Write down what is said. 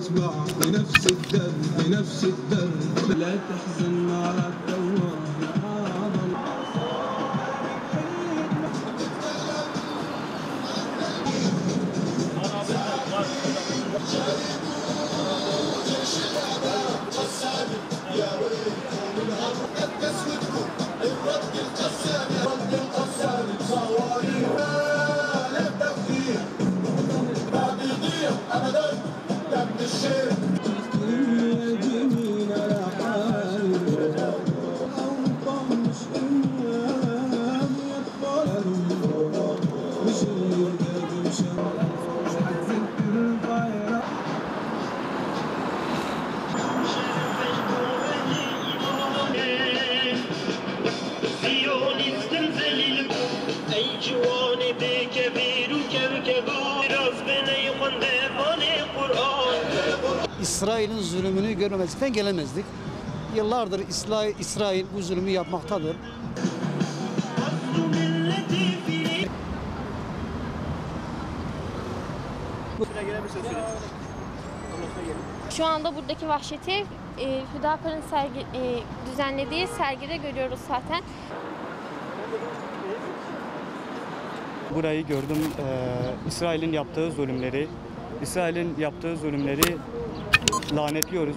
نتبع بنفس الدرب بنفس الدرب لا تحزن على الدوام İsrail'in zulmünü görmemezlikten gelemezdik. Yıllardır İsrail bu zulmü yapmaktadır. Şu anda buradaki vahşeti Hüdapar'ın düzenlediği sergide görüyoruz zaten. Burayı gördüm, İsrail'in yaptığı zulümleri lanetliyoruz.